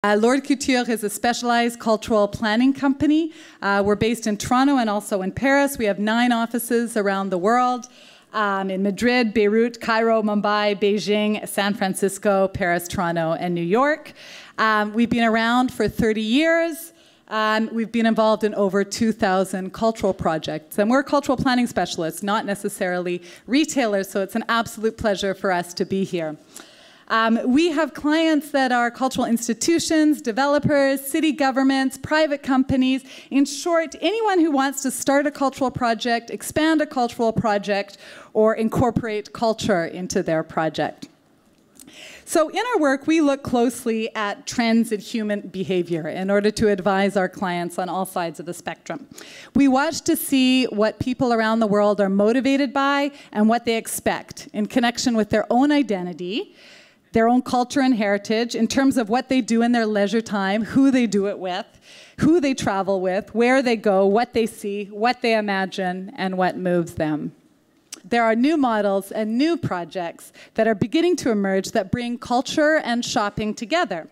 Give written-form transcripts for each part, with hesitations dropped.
Lordculture is a specialized cultural planning company. We're based in Toronto and also in Paris. We have 9 offices around the world, in Madrid, Beirut, Cairo, Mumbai, Beijing, San Francisco, Paris, Toronto, and New York. We've been around for 30 years. We've been involved in over 2,000 cultural projects. And we're cultural planning specialists, not necessarily retailers, so it's an absolute pleasure for us to be here. We have clients that are cultural institutions, developers, city governments, private companies. In short, anyone who wants to start a cultural project, expand a cultural project, or incorporate culture into their project. So in our work, we look closely at trends in human behavior in order to advise our clients on all sides of the spectrum. We watch to see what people around the world are motivated by and what they expect in connection with their own identity, their own culture and heritage, in terms of what they do in their leisure time, who they do it with, who they travel with, where they go, what they see, what they imagine, and what moves them. There are new models and new projects that are beginning to emerge that bring culture and shopping together.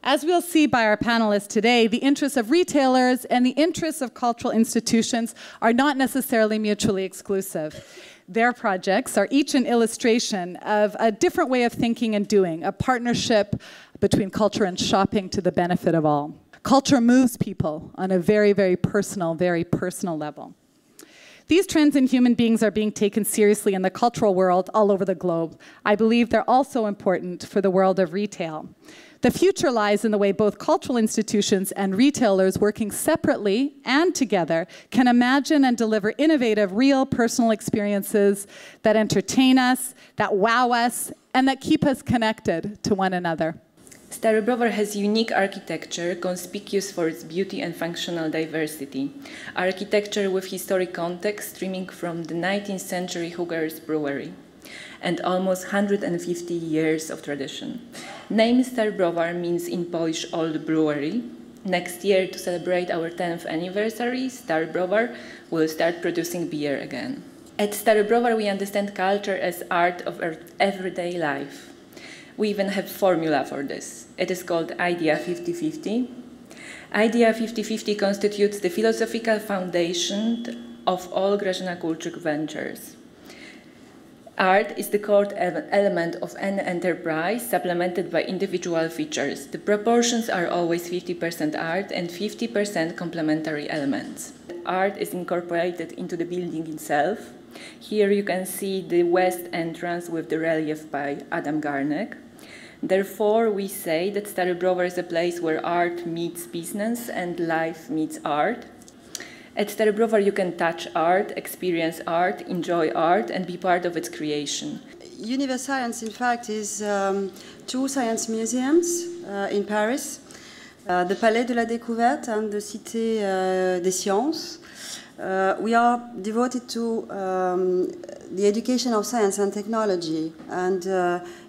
As we'll see by our panelists today, the interests of retailers and the interests of cultural institutions are not necessarily mutually exclusive. Their projects are each an illustration of a different way of thinking and doing, a partnership between culture and shopping to the benefit of all. Culture moves people on a very, very personal level. These trends in human beings are being taken seriously in the cultural world all over the globe. I believe they're also important for the world of retail. The future lies in the way both cultural institutions and retailers working separately and together can imagine and deliver innovative, real personal experiences that entertain us, that wow us, and that keep us connected to one another. Stary Browar has unique architecture, conspicuous for its beauty and functional diversity. Architecture with historic context stemming from the 19th century Hooger's brewery and almost 150 years of tradition. Name Stary Browar means in Polish Old Brewery. Next year, to celebrate our 10th anniversary, Stary Browar will start producing beer again. At Stary Browar, we understand culture as art of everyday life. We even have a formula for this. It is called Idea 50-50. Idea 50-50 constitutes the philosophical foundation of all Grażyna Kulczyk ventures. Art is the core element of any enterprise, supplemented by individual features. The proportions are always 50% art and 50% complementary elements. Art is incorporated into the building itself. Here you can see the west entrance with the relief by Adam Garnek. Therefore, we say that Stary Browar is a place where art meets business and life meets art. At Stary Browar, you can touch art, experience art, enjoy art, and be part of its creation. Universcience, in fact, is 2 science museums in Paris, the Palais de la Découverte and the Cité des Sciences. We are devoted to the education of science and technology, and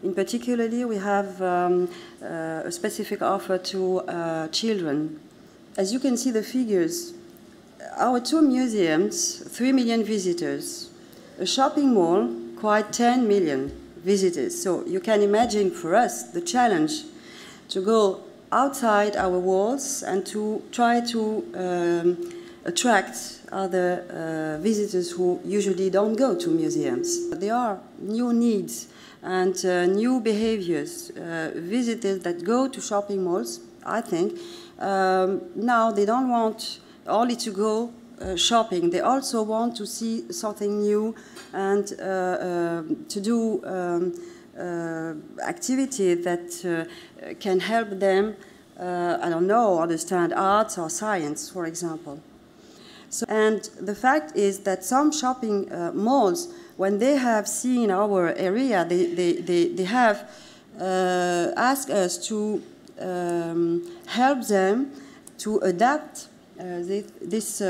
in particularly we have a specific offer to children. As you can see the figures, our 2 museums, 3 million visitors. A shopping mall, quite 10 million visitors. So you can imagine for us the challenge to go outside our walls and to try to attract other visitors who usually don't go to museums. There are new needs and new behaviors. Visitors that go to shopping malls, I think, now they don't want only to go shopping. They also want to see something new and to do activity that can help them, I don't know, understand arts or science, for example. So, and the fact is that some shopping malls, when they have seen our area, they have asked us to help them to adapt this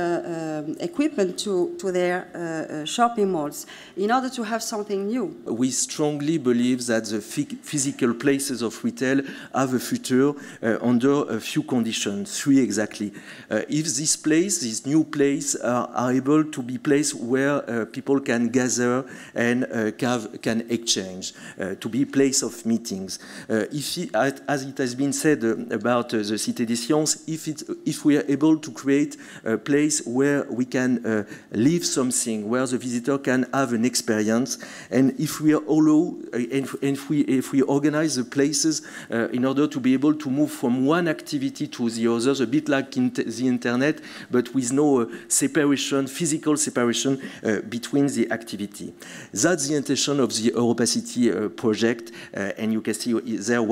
equipment to their shopping malls in order to have something new. We strongly believe that the physical places of retail have a future under a few conditions, 3 exactly. If this new place are able to be place where people can gather and can exchange, to be place of meetings. As it has been said about the Cité des Sciences, if we are able to create a place where we can live something, where the visitor can have an experience, and if we allow, if we organize the places in order to be able to move from one activity to the others, a bit like in the internet, but with no separation, physical separation between the activity. That's the intention of the Europa City project, and you can see there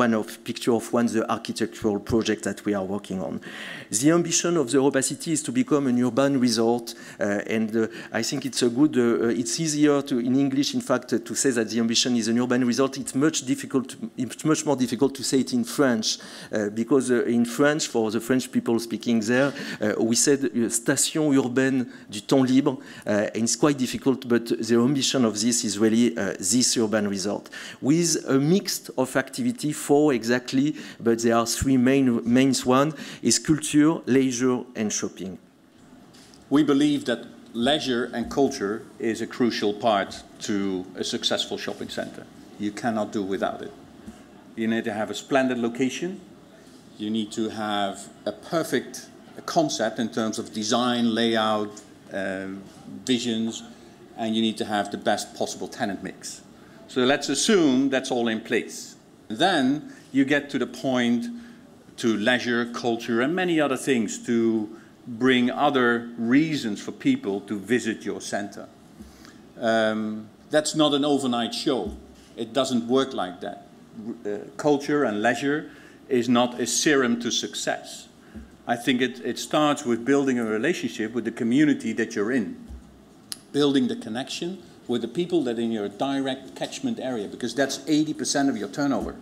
picture of the architectural project that we are working on. The ambition of the Europa City is to become an urban resort, and I think it's a good, it's easier to, in English, in fact, to say that the ambition is an urban resort. It's much more difficult to say it in French, because in French, for the French people speaking there, we said station urbaine du temps libre, and it's quite difficult, but the ambition of this is really this urban resort, with a mix of activity, 4 exactly, but there are 3 main one is culture, leisure, and shopping. We believe that leisure and culture is a crucial part to a successful shopping center. You cannot do without it. You need to have a splendid location. You need to have a perfect concept in terms of design, layout, visions, and you need to have the best possible tenant mix. So let's assume that's all in place. Then you get to the point to leisure, culture, and many other things to bring other reasons for people to visit your center. That's not an overnight show. It doesn't work like that. Culture and leisure is not a serum to success. I think it starts with building a relationship with the community that you're in, building the connection with the people that are in your direct catchment area, because that's 80% of your turnover,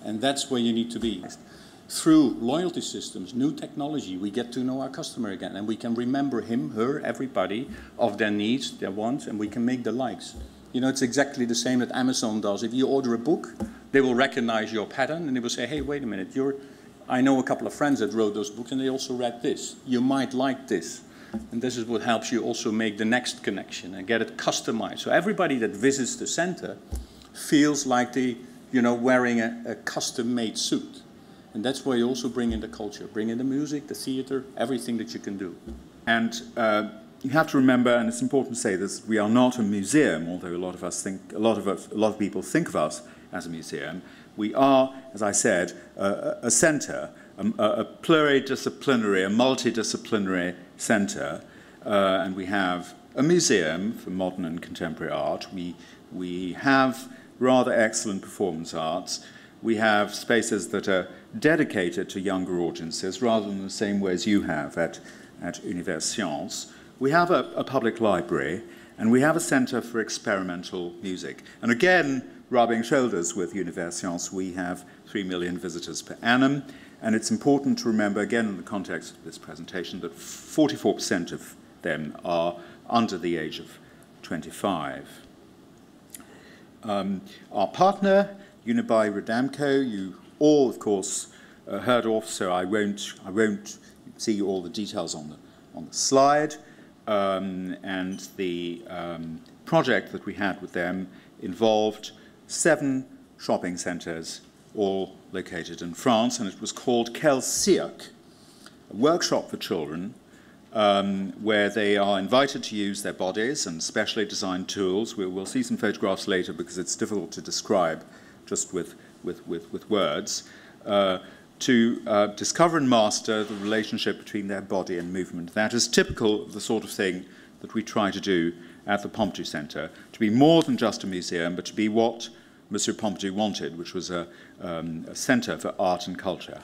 and that's where you need to be. Through loyalty systems, new technology, we get to know our customer again, and we can remember him, her, everybody of their needs, their wants, and we can make the likes. You know, it's exactly the same that Amazon does. If you order a book, they will recognize your pattern, and they will say, hey, wait a minute, I know a couple of friends that wrote those books, and they also read this. You might like this. And this is what helps you also make the next connection and get it customized. So everybody that visits the center feels like they, wearing a custom-made suit. And that's where you also bring in the culture, bring in the music, the theater, everything that you can do. And you have to remember, and it's important to say this, we are not a museum, although a lot of people think of us as a museum. We are, as I said, a center, a pluridisciplinary, a multidisciplinary center, and we have a museum for modern and contemporary art. We have rather excellent performance arts. We have spaces that are dedicated to younger audiences, rather than the same way as you have at Univers Sciences. We have a public library, and we have a center for experimental music. And again, rubbing shoulders with Univers Sciences, we have 3 million visitors per annum. And it's important to remember, again, in the context of this presentation, that 44% of them are under the age of 25. Our partner, Unibail Rodamco, you all, of course, heard of, so I won't see all the details on the slide. And the project that we had with them involved 7 shopping centres, all located in France, and it was called Quel Cirque, a workshop for children, where they are invited to use their bodies and specially designed tools. We'll see some photographs later because it's difficult to describe just with words, to discover and master the relationship between their body and movement. That is typical of the sort of thing that we try to do at the Pompidou Centre, to be more than just a museum, but to be what Monsieur Pompidou wanted, which was a centre for art and culture.